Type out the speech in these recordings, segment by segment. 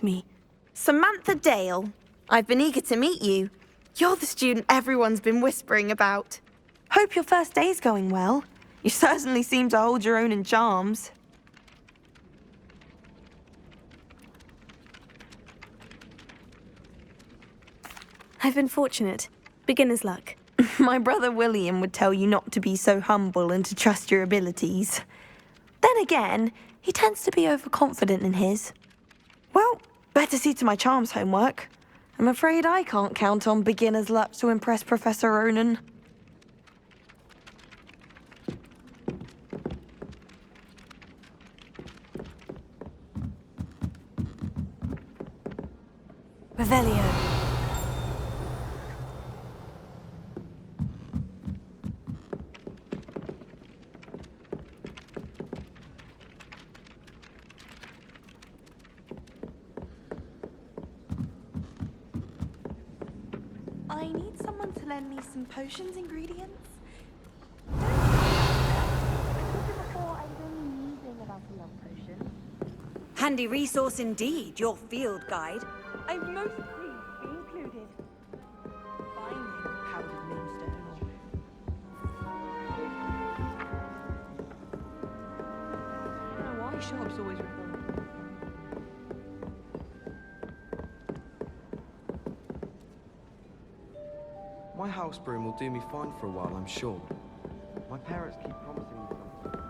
me. Samantha Dale. I've been eager to meet you. You're the student everyone's been whispering about. Hope your first day's going well. You certainly seem to hold your own in charms. I've been fortunate. Beginner's luck. My brother William would tell you not to be so humble and to trust your abilities. Then again, he tends to be overconfident in his. Well, better see to my charms homework. I'm afraid I can't count on beginner's luck to impress Professor Ronan. Revelio. I need someone to lend me some potions ingredients. Handy resource indeed, your field guide. I'm most pleased to be included. Finding powdered moonstone. I don't know why shops always report. My house broom will do me fine for a while, I'm sure. My parents keep promising me something.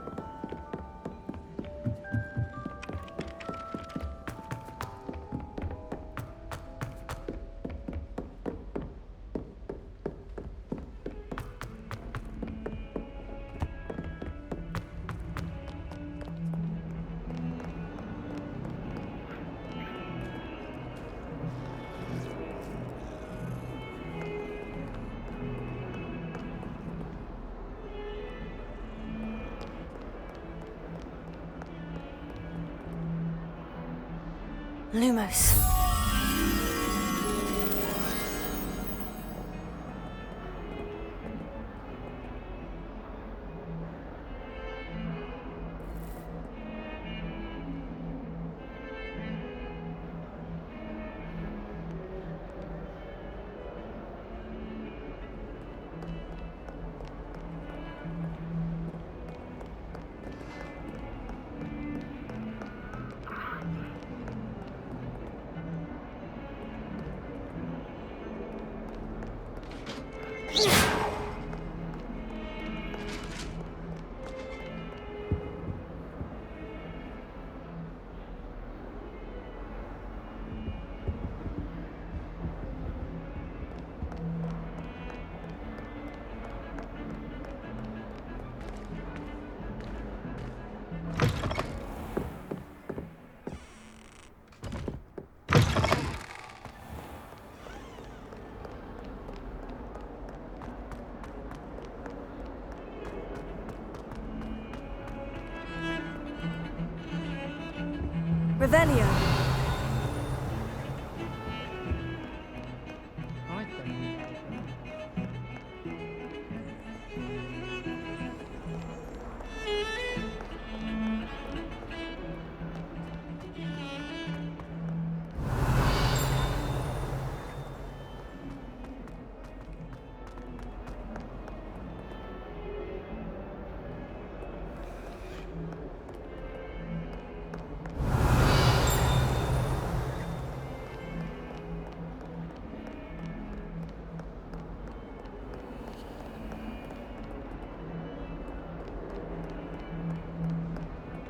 Lumos. Revelio.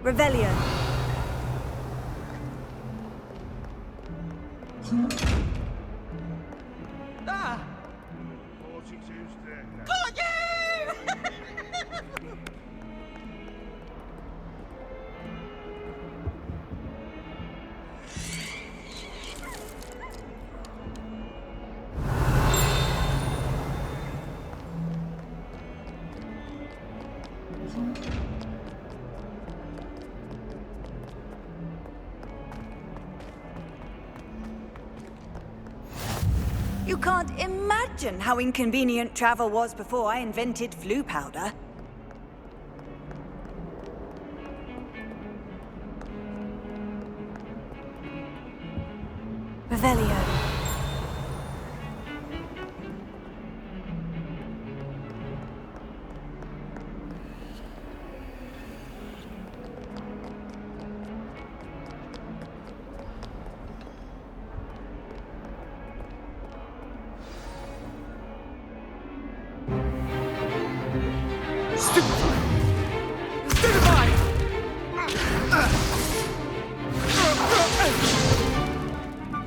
Revelio. Ah! Got you! You can't imagine how inconvenient travel was before I invented flu powder. Revelio.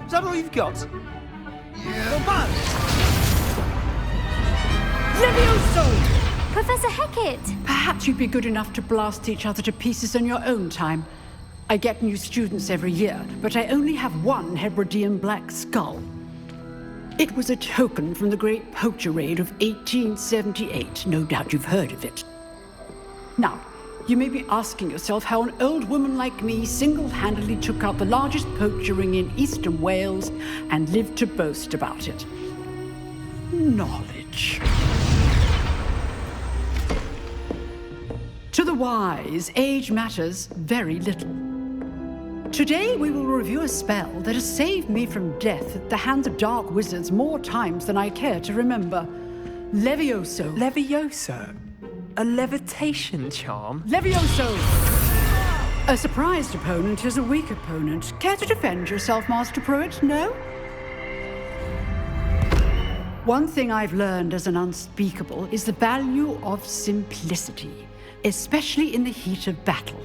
Is that all you've got? Yeah. Come on! Levioso! Professor Hecat! Perhaps you'd be good enough to blast each other to pieces in your own time. I get new students every year, but I only have one Hebridean black skull. It was a token from the Great Poacher Raid of 1878. No doubt you've heard of it. Now, you may be asking yourself how an old woman like me single-handedly took out the largest poacher ring in eastern Wales and lived to boast about it. Knowledge. To the wise, age matters very little. Today we will review a spell that has saved me from death at the hands of dark wizards more times than I care to remember. Levioso. Levioso? A levitation charm? Levioso! A surprised opponent is a weak opponent. Care to defend yourself, Master Pruitt? No? One thing I've learned as an unspeakable is the value of simplicity, especially in the heat of battle.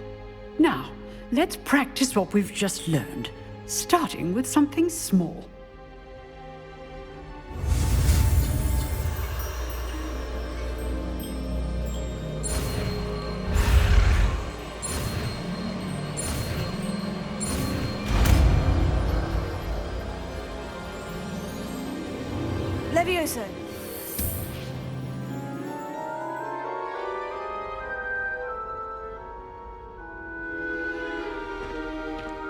Now, let's practice what we've just learned, starting with something small. Levioso.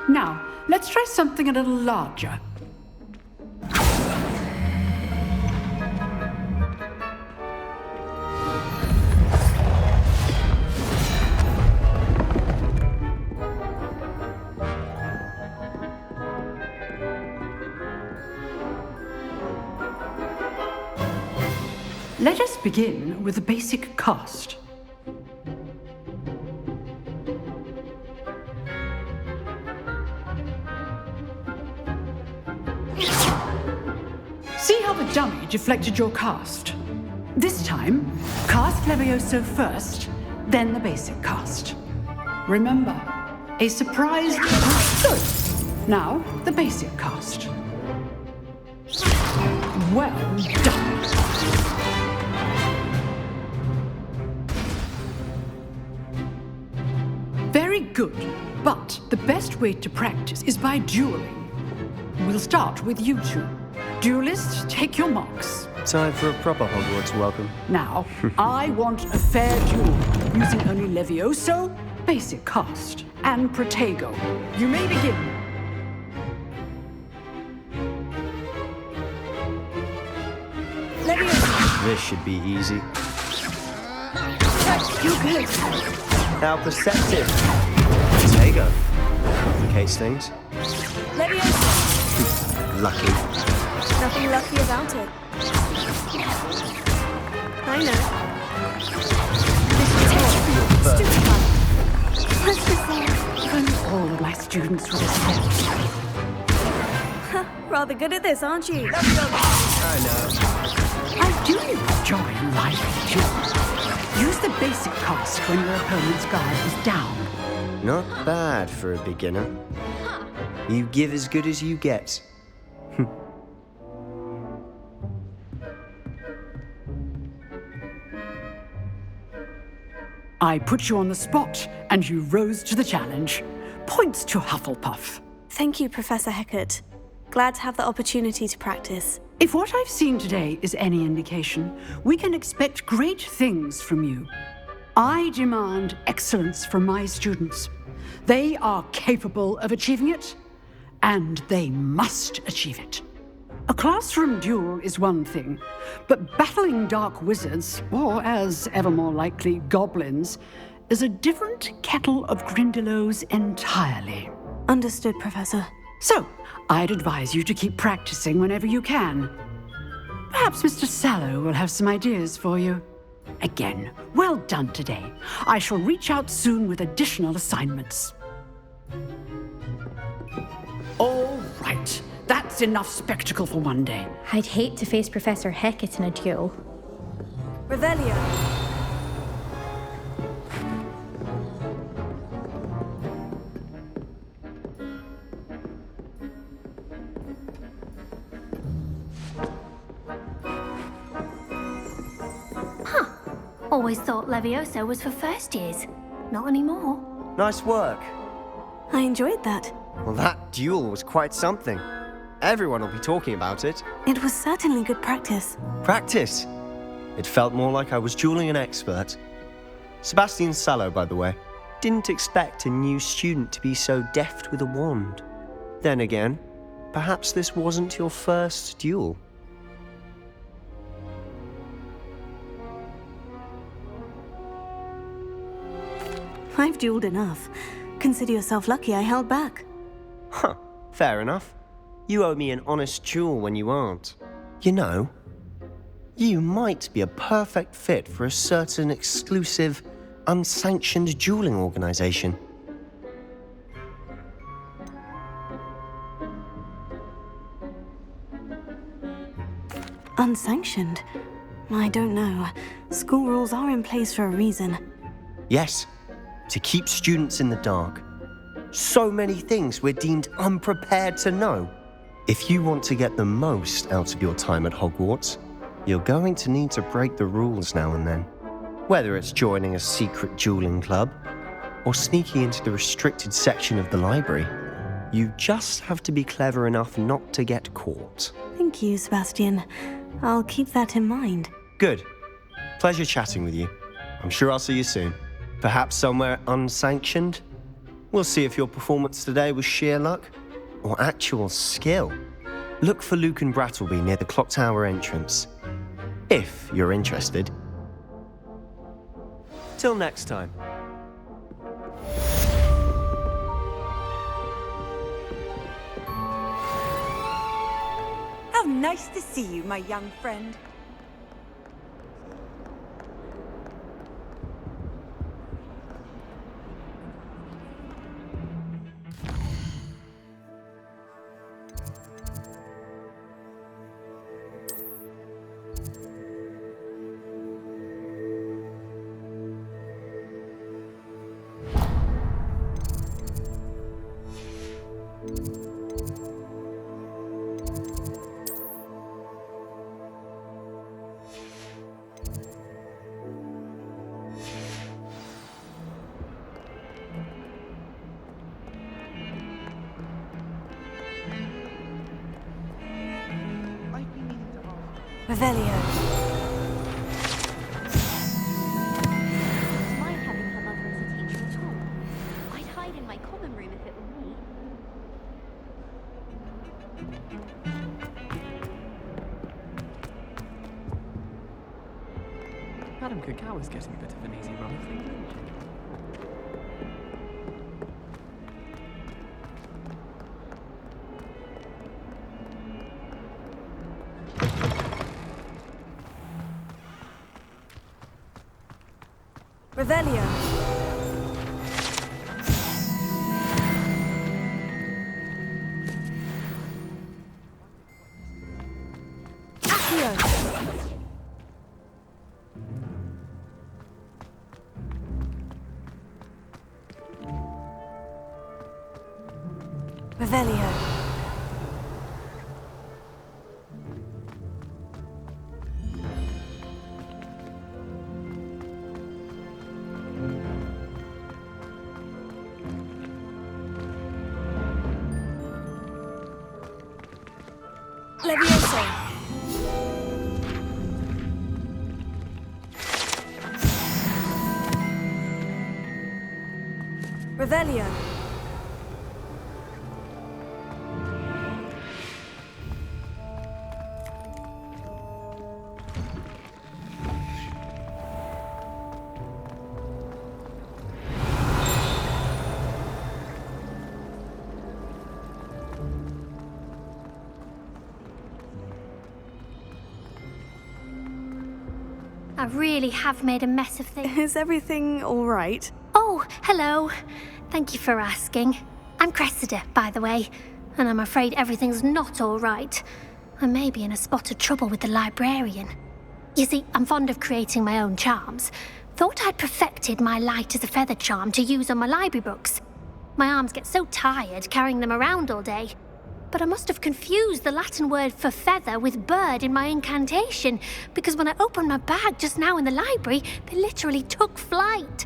Now, let's try something a little larger. Let us begin with the basic cast. See how the dummy deflected your cast? This time, cast Levioso first, then the basic cast. Remember, a surprise... Good. Now, the basic cast. Well done. Very good, but the best way to practice is by dueling. We'll start with you two. Duelists, take your marks. Time for a proper Hogwarts welcome. Now, I want a fair duel, using only Levioso, basic cast, and Protego. You may begin. Levioso. This should be easy. You're good. How perceptive. Protego. Complicates things. Levioso. Lucky. Nothing lucky about it. I know. But Stupid one. Let's just say, If only all of my students would accept. rather good at this, aren't you? I know. I do enjoy a lively duel. Use the basic cast when your opponent's guard is down. Not bad for a beginner. You give as good as you get. I put you on the spot, and you rose to the challenge. Points to Hufflepuff. Thank you, Professor Hecat. Glad to have the opportunity to practice. If what I've seen today is any indication, we can expect great things from you. I demand excellence from my students. They are capable of achieving it, and they must achieve it. A classroom duel is one thing, but battling dark wizards, or as ever more likely, goblins, is a different kettle of Grindylows entirely. Understood, Professor. So, I'd advise you to keep practicing whenever you can. Perhaps Mr. Sallow will have some ideas for you. Again, well done today. I shall reach out soon with additional assignments. All right, that's enough spectacle for one day. I'd hate to face Professor Hecat in a duel. Revelio. Always thought Levioso was for first years. Not anymore. Nice work. I enjoyed that. Well, that duel was quite something. Everyone will be talking about it. It was certainly good practice. Practice. It felt more like I was dueling an expert. Sebastian Sallow, by the way. Didn't expect a new student to be so deft with a wand. Then again, perhaps this wasn't your first duel. I've dueled enough. Consider yourself lucky I held back. Huh, fair enough. You owe me an honest duel when you aren't. You know, you might be a perfect fit for a certain exclusive, unsanctioned dueling organization. Unsanctioned? I don't know. School rules are in place for a reason. Yes, to keep students in the dark. So many things we're deemed unprepared to know. If you want to get the most out of your time at Hogwarts, you're going to need to break the rules now and then. Whether it's joining a secret dueling club or sneaking into the restricted section of the library, you just have to be clever enough not to get caught. Thank you, Sebastian. I'll keep that in mind. Good. Pleasure chatting with you. I'm sure I'll see you soon. Perhaps somewhere unsanctioned? We'll see if your performance today was sheer luck or actual skill. Look for Luke and Brattleby near the clock tower entrance, if you're interested. Till next time. How nice to see you, my young friend. Revelio. Mind having her mother as a teacher at all? I'd hide in my common room if it were me. Madame Kagawa's getting a bit of an easy run of things. Revelio. Accio. Revelio. Levioso. Revelio. I really have made a mess of things. Is everything all right? Oh, hello. Thank you for asking. I'm Cressida, by the way, and I'm afraid everything's not all right. I may be in a spot of trouble with the librarian. You see, I'm fond of creating my own charms. Thought I'd perfected my light as a feather charm to use on my library books. My arms get so tired carrying them around all day. But I must have confused the Latin word for feather with bird in my incantation, because when I opened my bag just now in the library, they literally took flight.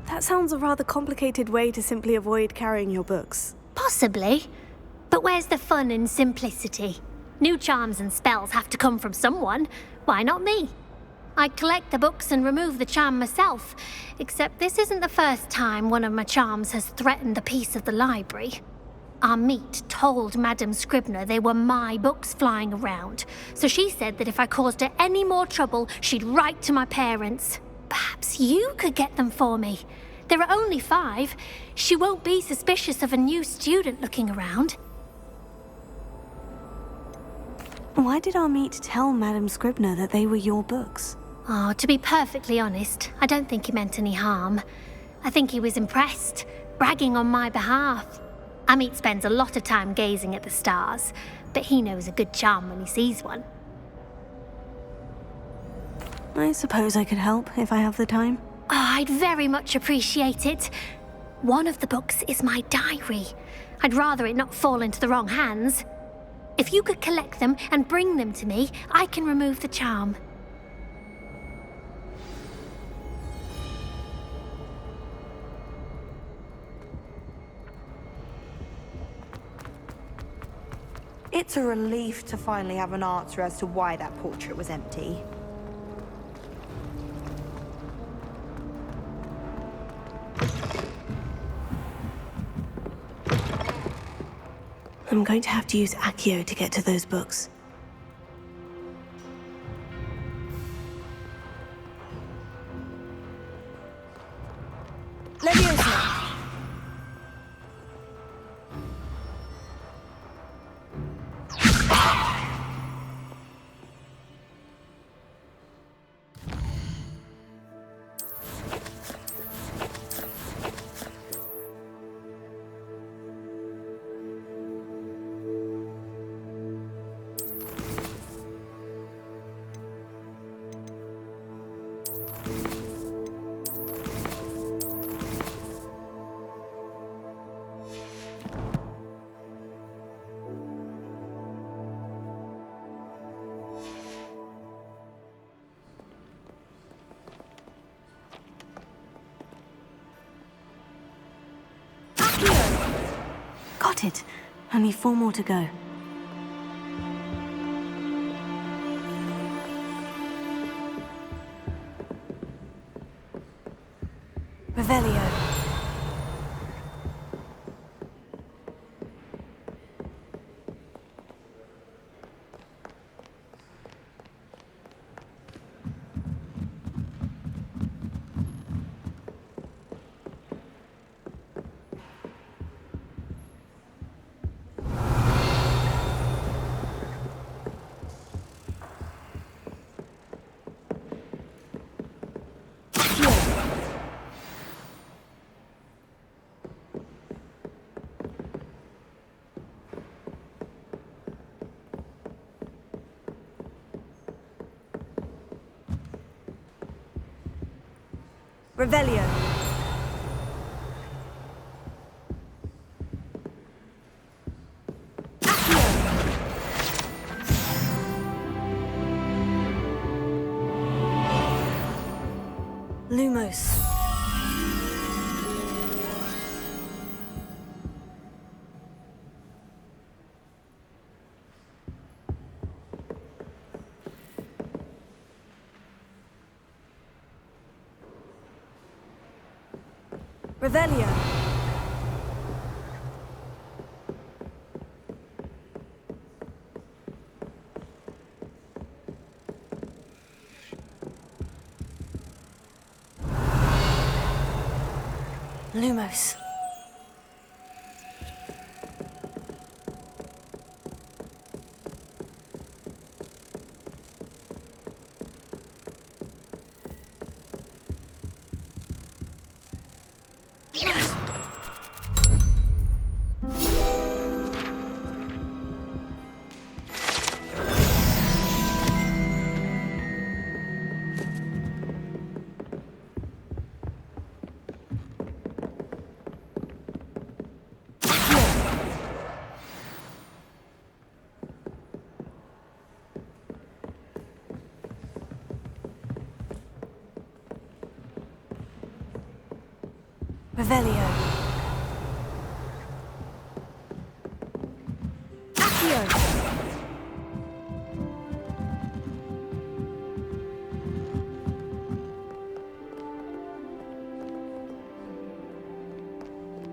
That sounds a rather complicated way to simply avoid carrying your books. Possibly. But where's the fun in simplicity? New charms and spells have to come from someone. Why not me? I collect the books and remove the charm myself, except this isn't the first time one of my charms has threatened the peace of the library. Our meet told Madame Scribner they were my books flying around, so she said that if I caused her any more trouble, she'd write to my parents. Perhaps you could get them for me. There are only 5. She won't be suspicious of a new student looking around. Why did our meet tell Madame Scribner that they were your books? Oh, to be perfectly honest, I don't think he meant any harm. I think he was impressed, bragging on my behalf. Amit spends a lot of time gazing at the stars, but he knows a good charm when he sees one. I suppose I could help if I have the time. Oh, I'd very much appreciate it. One of the books is my diary. I'd rather it not fall into the wrong hands. If you could collect them and bring them to me, I can remove the charm. It's a relief to finally have an answer as to why that portrait was empty. I'm going to have to use Accio to get to those books. Leviosa! Got it. Only 4 more to go. Revelio. Revelio. Lumos. Revelio. Lumos. Revelio. Accio.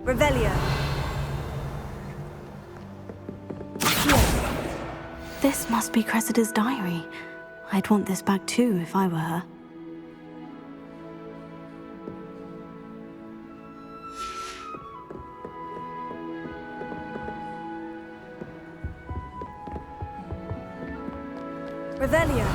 Revelio. Accio. This must be Cressida's diary. I'd want this back too if I were her. Revelio.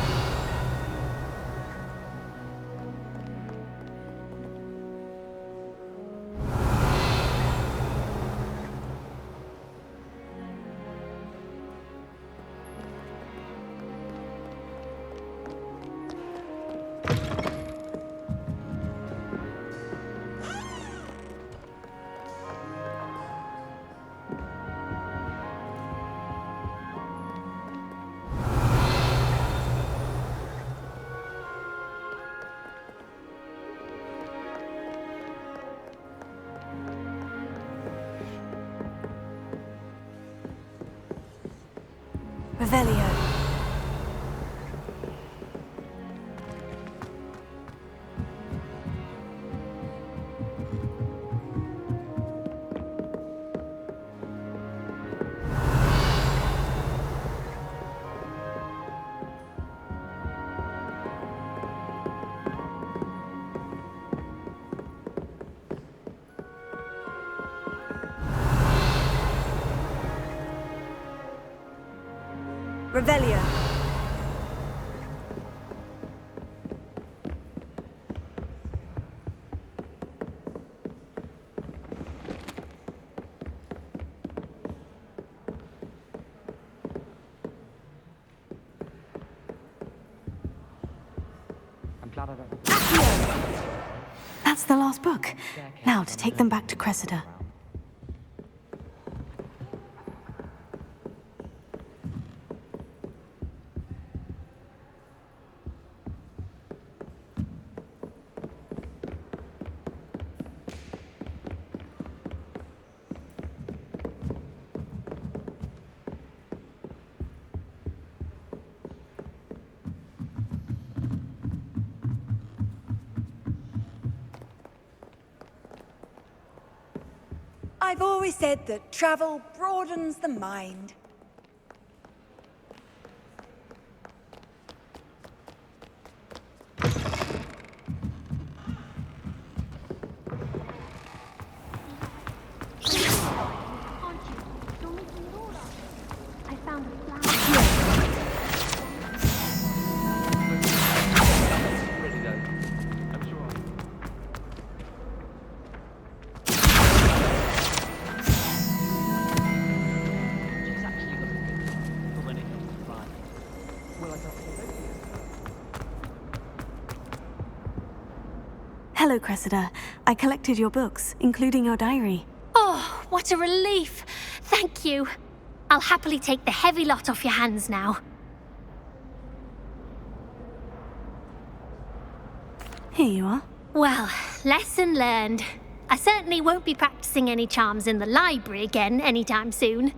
Revelio. Revelio. That's the last book. Now to take them back to Cressida. I've always said that travel broadens the mind. I found a flower. Really though. I'm sure. She's actually looking good for when it comes to flying. Well, I got Hello, Cressida. I collected your books, including your diary. Oh, what a relief! Thank you. I'll happily take the heavy lot off your hands now. Here you are. Well, lesson learned. I certainly won't be practicing any charms in the library again anytime soon.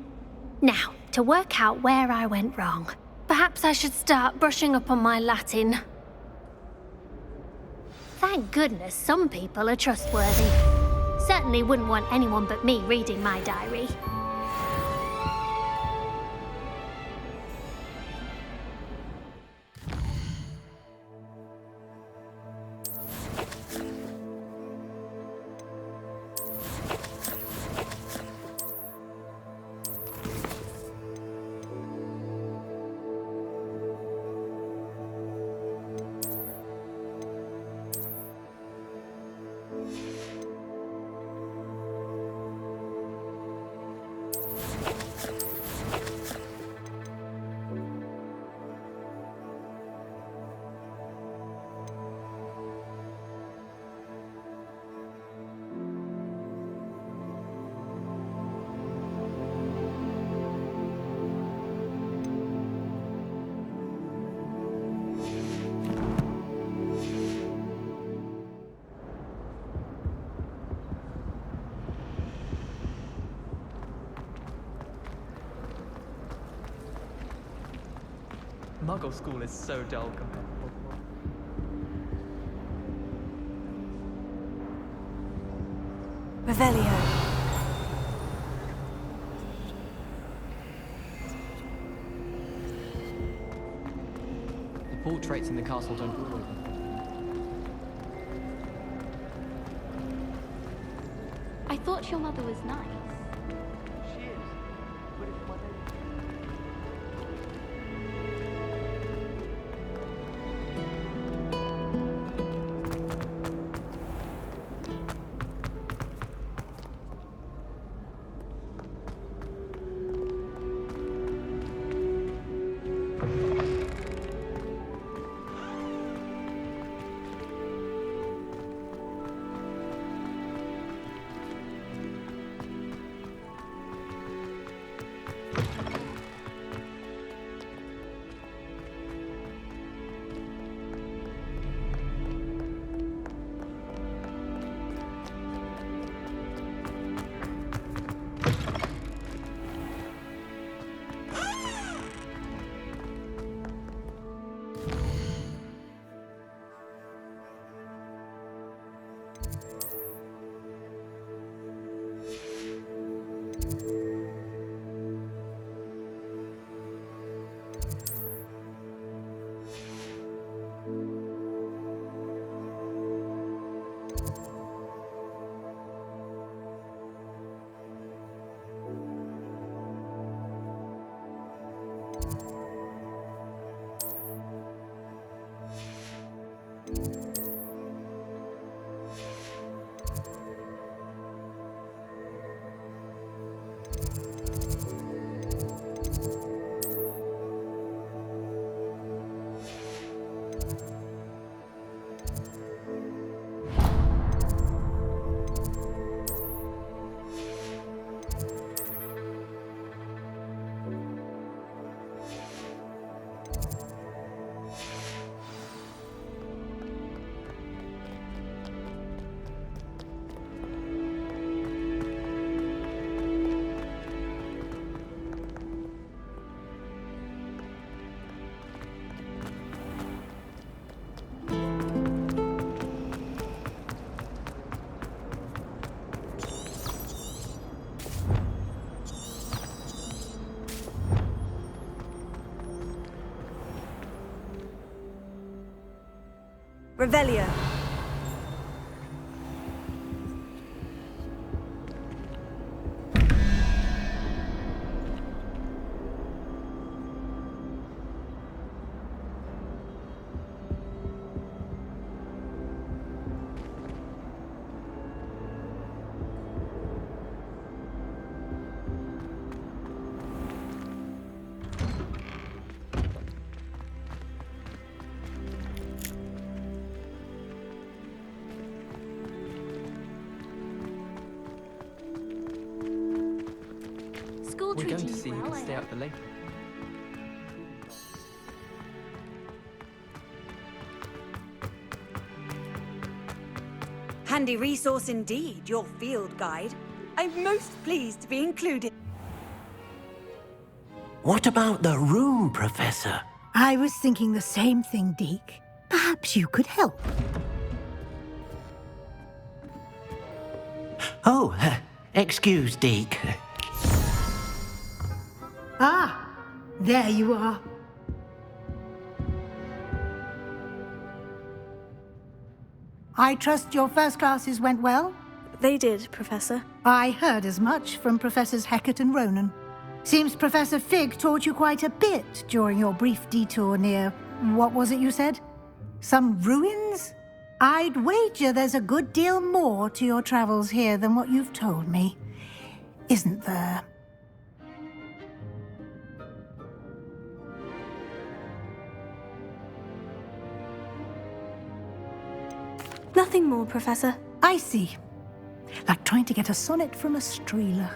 Now, to work out where I went wrong. Perhaps I should start brushing up on my Latin. Thank goodness some people are trustworthy. Certainly wouldn't want anyone but me reading my diary. Muggle school is so dull compared to Hogwarts. Revelio. The portraits in the castle don't always. I thought your mother was nice. She is. But it's my name. Revelio. School We're going treating to you see who well, can I stay hope. up the later. Handy resource indeed, your field guide. I'm most pleased to be included. What about the room, Professor? I was thinking the same thing, Deke. Perhaps you could help. Oh, excuse, Deke. Ah, there you are. I trust your first classes went well? They did, Professor. I heard as much from Professors Hecat and Ronan. Seems Professor Fig taught you quite a bit during your brief detour near... what was it you said? Some ruins? I'd wager there's a good deal more to your travels here than what you've told me. Isn't there? Nothing more, Professor. I see. Like trying to get a sonnet from a streeler.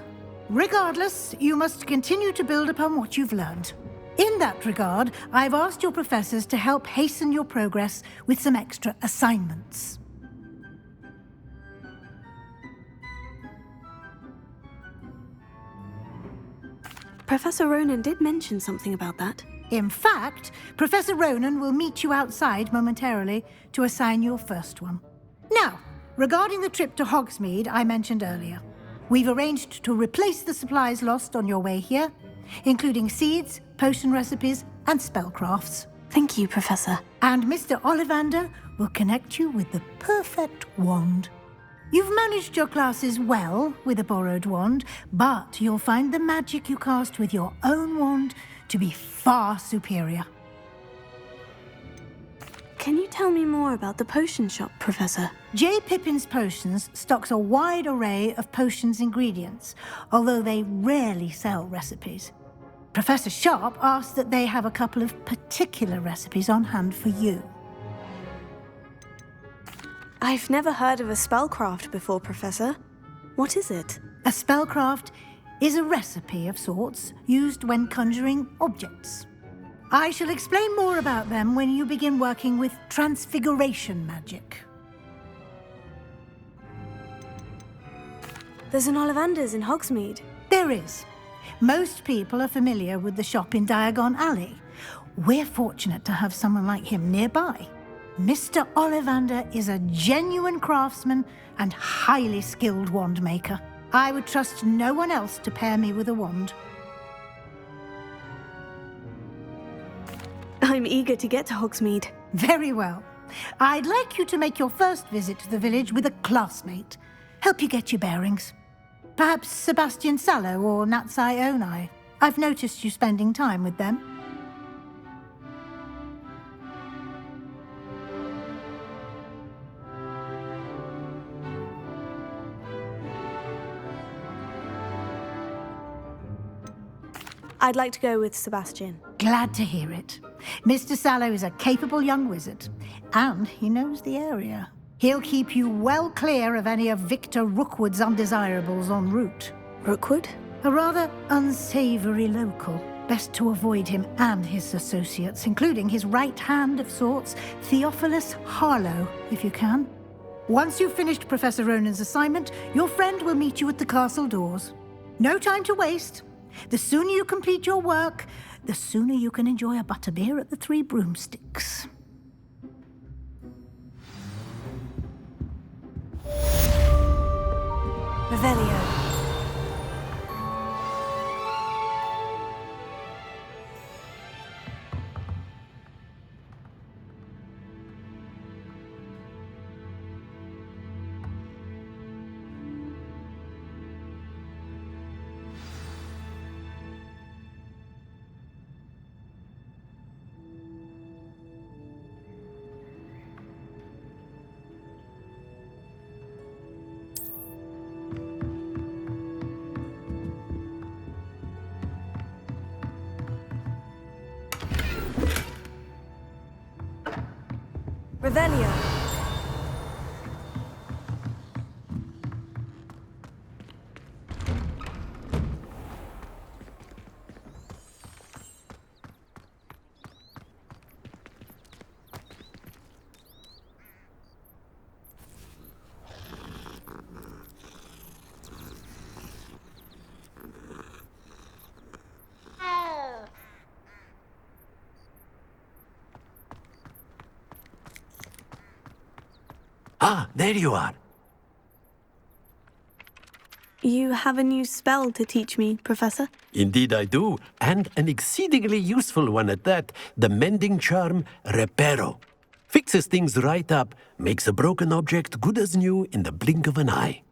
Regardless, you must continue to build upon what you've learned. In that regard, I've asked your professors to help hasten your progress with some extra assignments. Professor Ronan did mention something about that. In fact, Professor Ronan will meet you outside momentarily to assign your first one. Now, regarding the trip to Hogsmeade I mentioned earlier, we've arranged to replace the supplies lost on your way here, including seeds, potion recipes, and spellcrafts. Thank you, Professor. And Mr. Ollivander will connect you with the perfect wand. You've managed your classes well with a borrowed wand, but you'll find the magic you cast with your own wand to be far superior. Can you tell me more about the potion shop, Professor? J. Pippin's Potions stocks a wide array of potions ingredients, although they rarely sell recipes. Professor Sharp asked that they have a couple of particular recipes on hand for you. I've never heard of a spellcraft before, Professor. What is it? A spellcraft is a recipe of sorts used when conjuring objects. I shall explain more about them when you begin working with transfiguration magic. There's an Ollivander's in Hogsmeade. There is. Most people are familiar with the shop in Diagon Alley. We're fortunate to have someone like him nearby. Mr. Ollivander is a genuine craftsman and highly skilled wand maker. I would trust no one else to pair me with a wand. I'm eager to get to Hogsmeade. Very well. I'd like you to make your first visit to the village with a classmate. Help you get your bearings. Perhaps Sebastian Sallow or Natsai Onai. I've noticed you spending time with them. I'd like to go with Sebastian. Glad to hear it. Mr. Sallow is a capable young wizard, and he knows the area. He'll keep you well clear of any of Victor Rookwood's undesirables en route. Rookwood? A rather unsavory local. Best to avoid him and his associates, including his right hand of sorts, Theophilus Harlow, if you can. Once you've finished Professor Ronan's assignment, your friend will meet you at the castle doors. No time to waste. The sooner you complete your work, the sooner you can enjoy a butterbeer at the Three Broomsticks. Revelio. Revelio. Ah, there you are. You have a new spell to teach me, Professor? Indeed I do, and an exceedingly useful one at that. The mending charm, Reparo. Fixes things right up, makes a broken object good as new in the blink of an eye.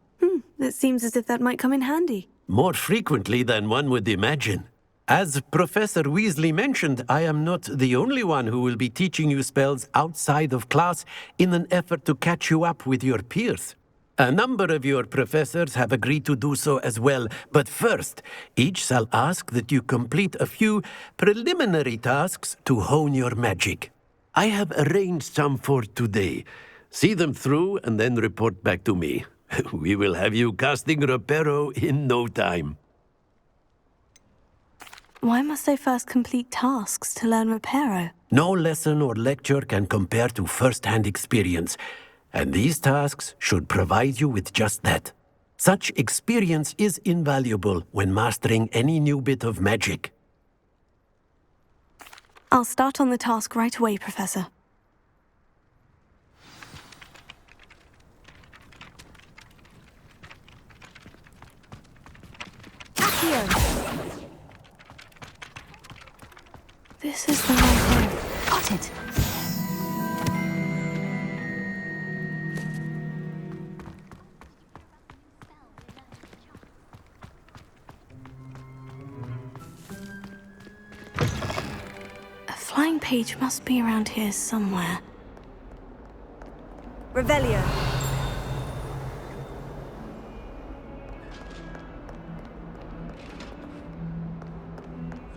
It seems as if that might come in handy. More frequently than one would imagine. As Professor Weasley mentioned, I am not the only one who will be teaching you spells outside of class in an effort to catch you up with your peers. A number of your professors have agreed to do so as well, but first, each shall ask that you complete a few preliminary tasks to hone your magic. I have arranged some for today. See them through and then report back to me. We will have you casting Reparo in no time. Why must I first complete tasks to learn Reparo? No lesson or lecture can compare to first-hand experience, and these tasks should provide you with just that. Such experience is invaluable when mastering any new bit of magic. I'll start on the task right away, Professor. This is the right room. Got it. A flying page must be around here somewhere. Revelio.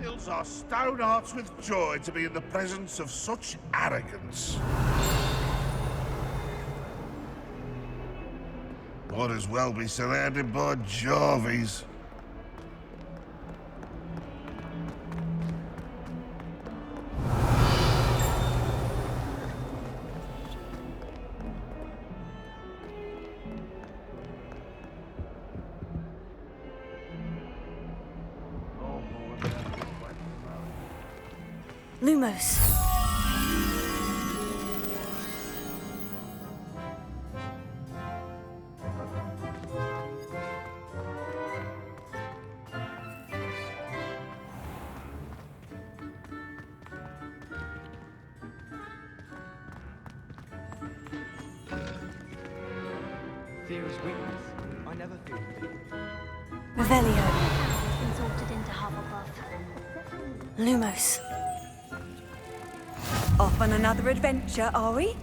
Fills our stone hearts with joy to be in the presence of such arrogance. Might as well be surrounded by Jarvies. Lumos. Fear is weakness. I never fear fear. Revelio. Been sorted into Hufflepuff. Lumos. Off on another adventure, are we?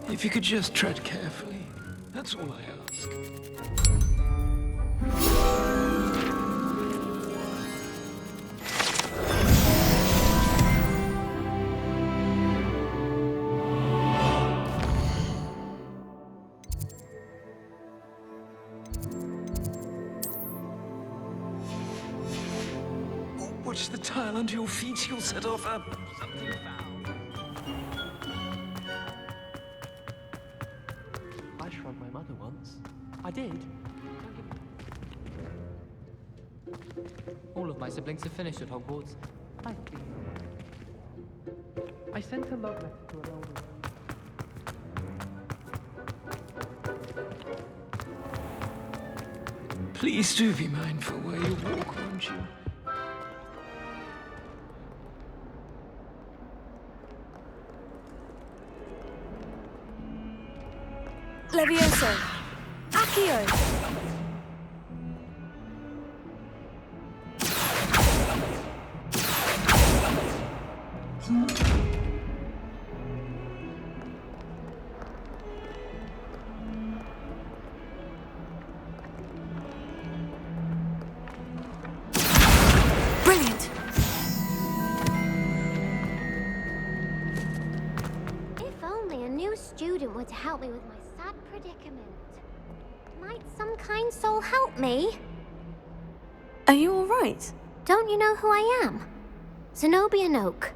If you could just tread carefully, that's all I ask. Watch the tile under your feet, you'll set off something foul. I shrugged my mother once. I did. All of my siblings have finished at Hogwarts. I sent a love letter to an older. Please do be mindful where you walk, won't you? Levioso. Accio. Brilliant. If only a new student were to help me with my sad predicament. Might some kind soul help me? Are you all right? Don't you know who I am? Zenobia Noak,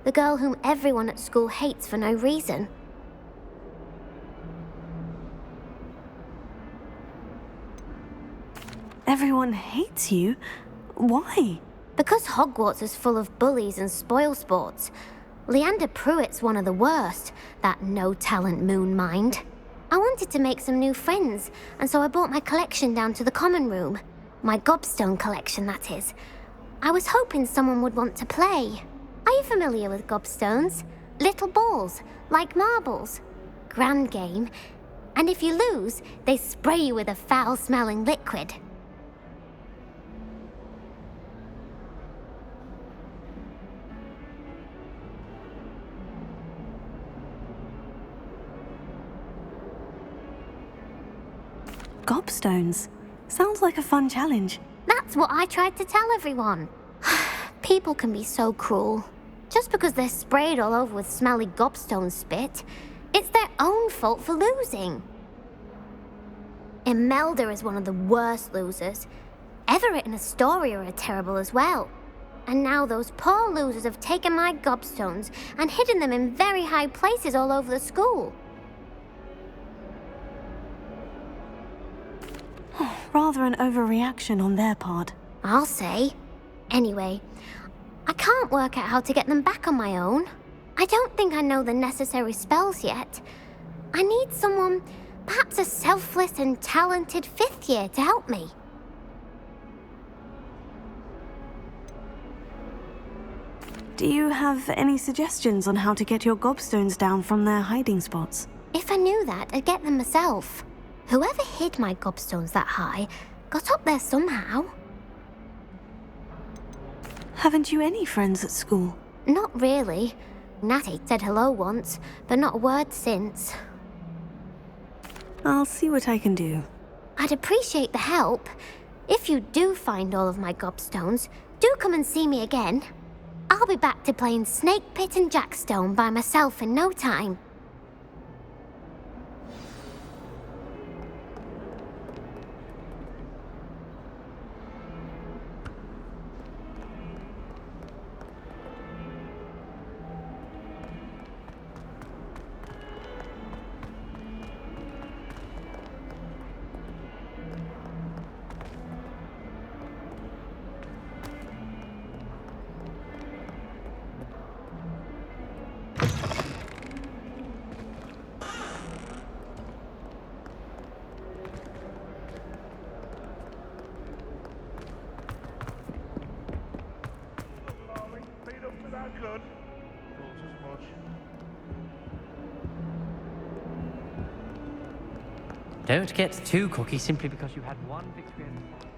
the girl whom everyone at school hates for no reason. Everyone hates you? Why? Because Hogwarts is full of bullies and spoilsports. Leander Pruitt's one of the worst, that no-talent moon mind. I wanted to make some new friends, and so I brought my collection down to the common room. My gobstone collection, that is. I was hoping someone would want to play. Are you familiar with gobstones? Little balls, like marbles. Grand game. And if you lose, they spray you with a foul-smelling liquid. Gobstones. Sounds like a fun challenge. That's what I tried to tell everyone. People can be so cruel. Just because they're sprayed all over with smelly gobstone spit, it's their own fault for losing. Imelda is one of the worst losers. Everett and Astoria are terrible as well. And now those poor losers have taken my gobstones and hidden them in very high places all over the school. Rather an overreaction on their part. I'll say. Anyway, I can't work out how to get them back on my own. I don't think I know the necessary spells yet. I need someone, perhaps a selfless and talented 5th year to help me. Do you have any suggestions on how to get your gobstones down from their hiding spots? If I knew that, I'd get them myself. Whoever hid my gobstones that high got up there somehow. Haven't you any friends at school? Not really. Natty said hello once, but not a word since. I'll see what I can do. I'd appreciate the help. If you do find all of my gobstones, do come and see me again. I'll be back to playing Snake Pit and Jackstone by myself in no time. Been up to that good? Thought as much. Don't get too cocky simply because you had one victory in the fight.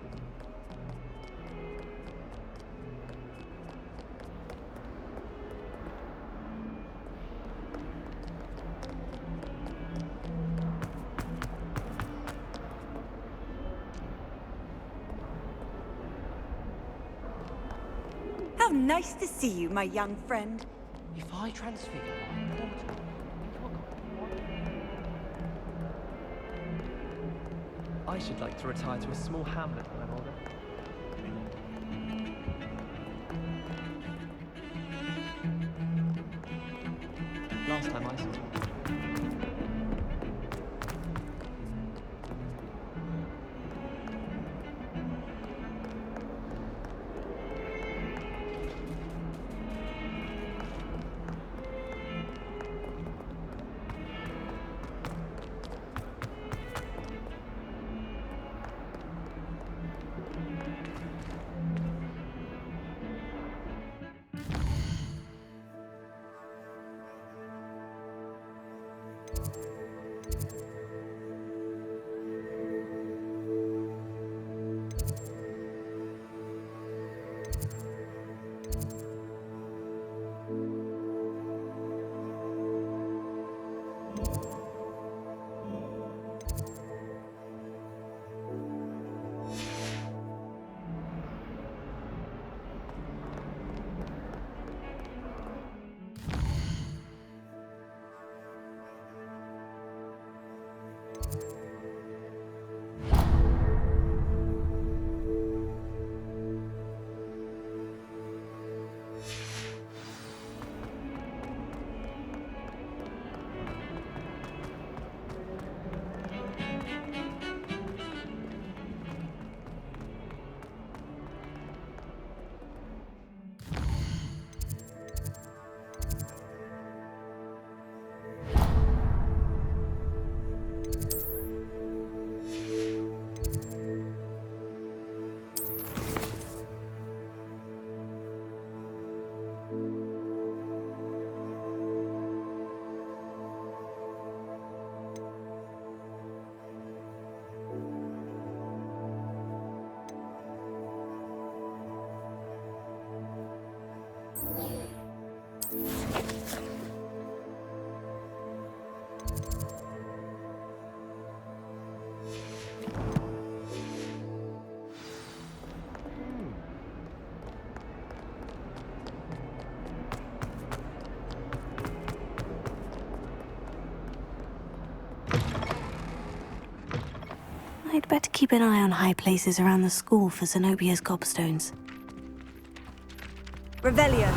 How nice to see you, my young friend. If I transfigure my portal into a I should like to retire to a small hamlet when I'm older. Last time I saw one. I'd better keep an eye on high places around the school for Zenobia's gobstones. Revelio.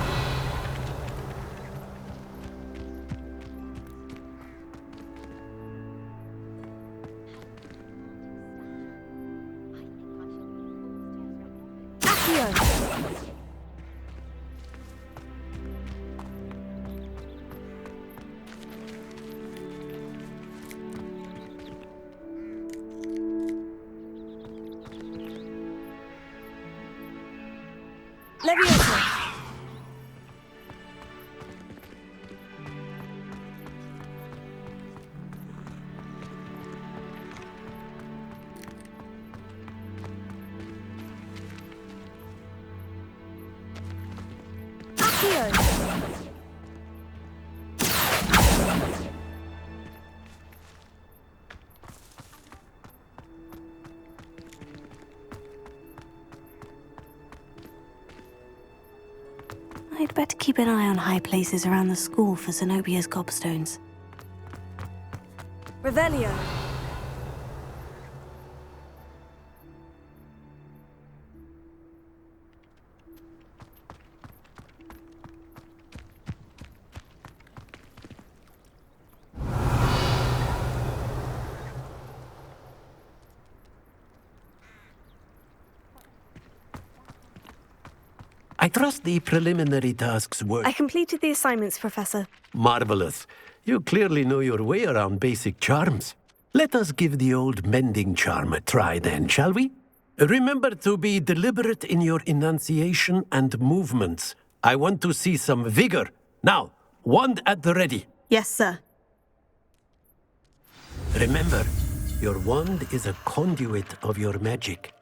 Accio! Leviosa! I'd better keep an eye on high places around the school for Zenobia's gobstones. Revelio! I trust the preliminary tasks were... I completed the assignments, Professor. Marvelous. You clearly know your way around basic charms. Let us give the old mending charm a try then, shall we? Remember to be deliberate in your enunciation and movements. I want to see some vigor. Now, wand at the ready. Yes, sir. Remember, your wand is a conduit of your magic.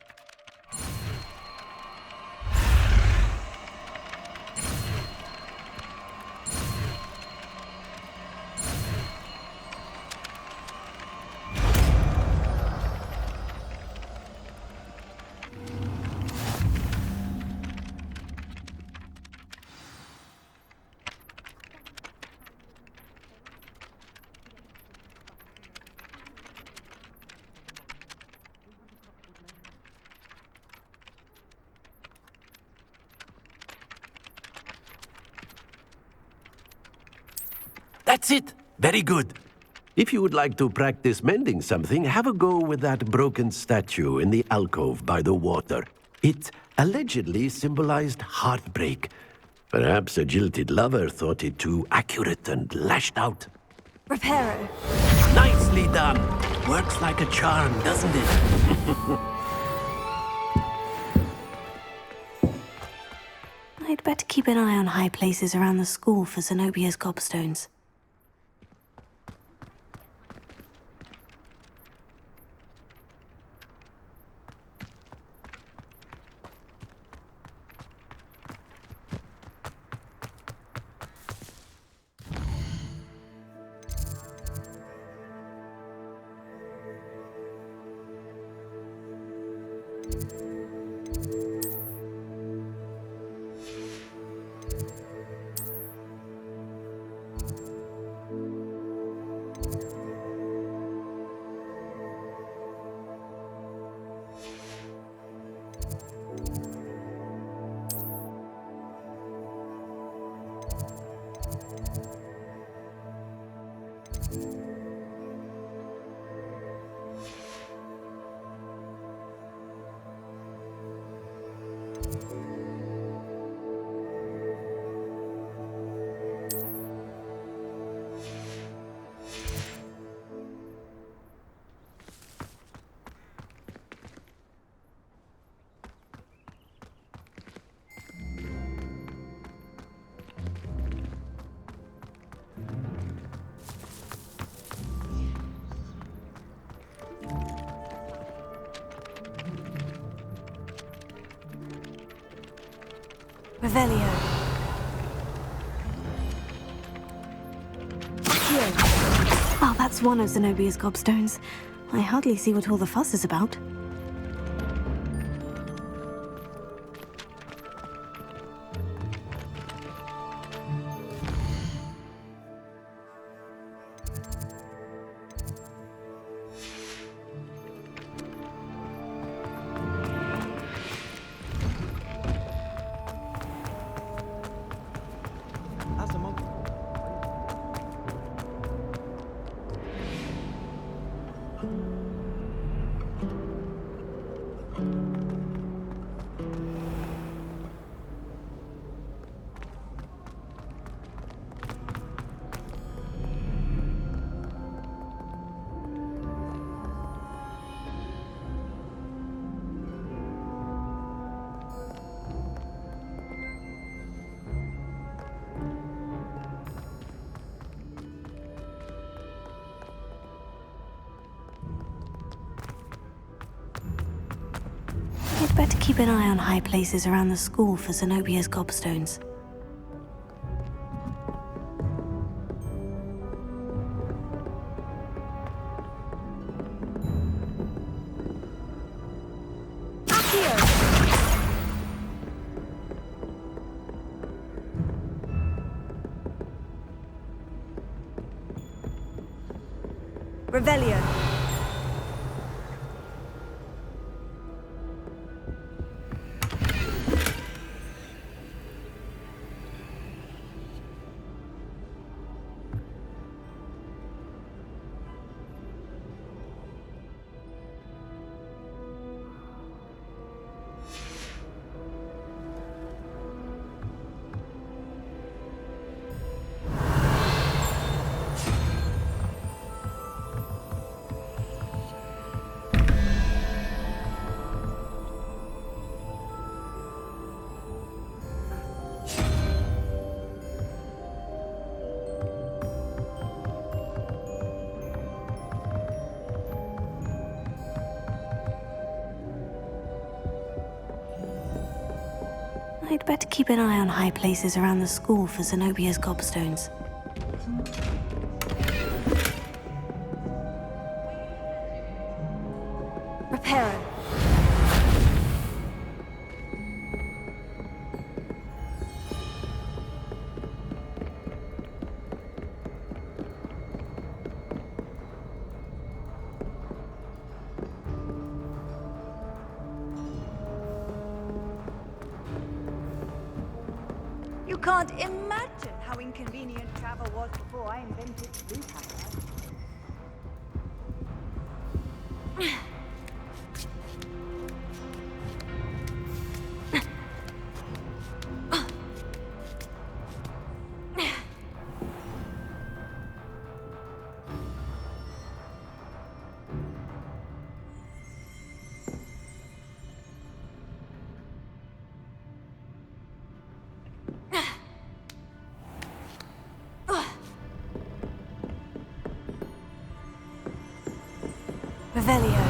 That's it! Very good. If you would like to practice mending something, have a go with that broken statue in the alcove by the water. It allegedly symbolized heartbreak. Perhaps a jilted lover thought it too accurate and lashed out. Reparo. Nicely done! Works like a charm, doesn't it? I'd better keep an eye on high places around the school for Zenobia's gobstones. Revelio. Accio. Oh, that's one of Zenobia's gobstones. I hardly see what all the fuss is about. better keep an eye on high places around the school for Zenobia's gobstones. Revelio. I'd better keep an eye on high places around the school for Zenobia's gobstones. Reparo. You can't imagine how inconvenient travel was before I invented blue power. Revelio.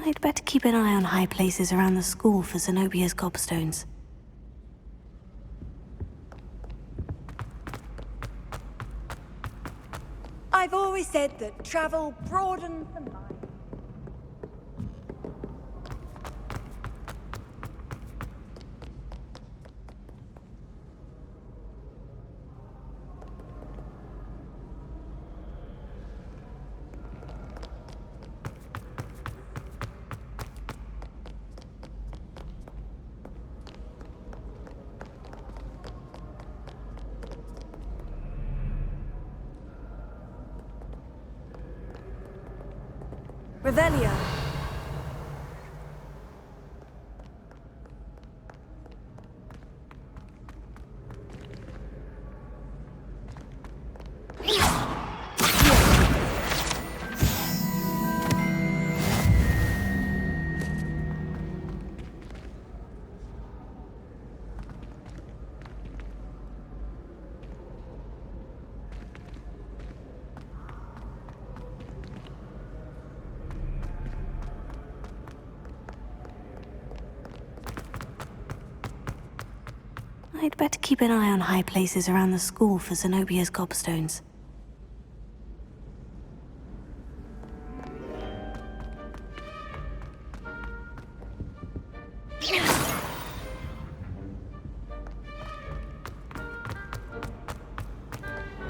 I'd better keep an eye on high places around the school for Zenobia's gobstones. I've always said that travel broadens the mind. Revelio. I'd better keep an eye on high places around the school for Zenobia's gobstones.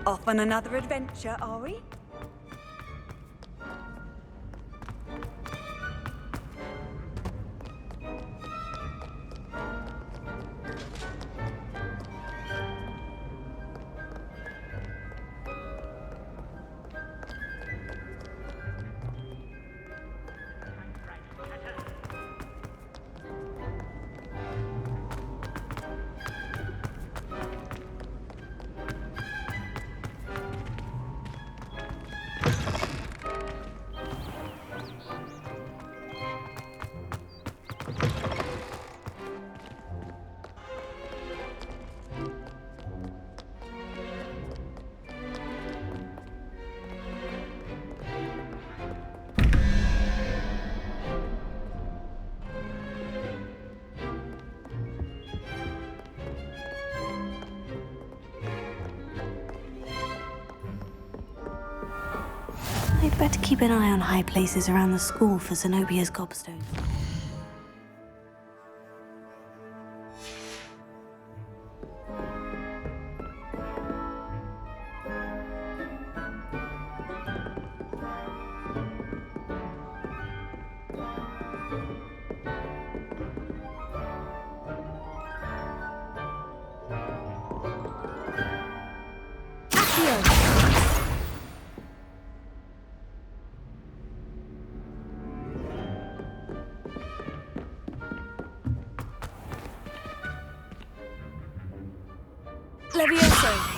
Off on another adventure, are we? I'd better keep an eye on high places around the school for Zenobia's gobstones. Levioso.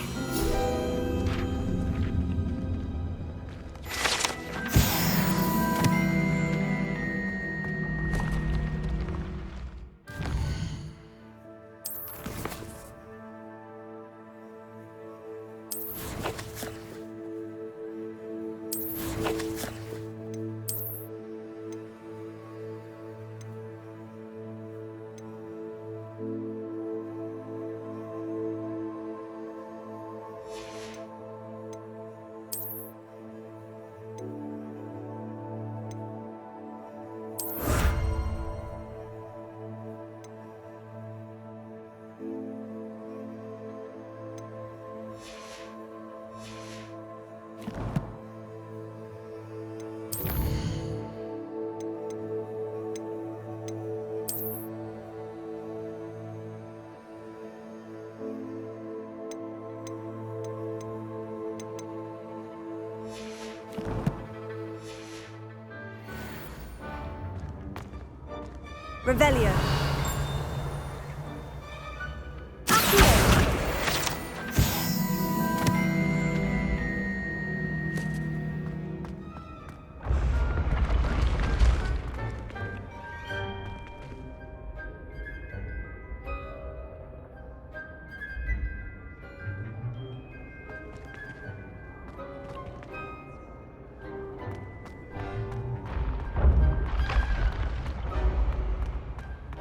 Revelio.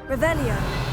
Revelio.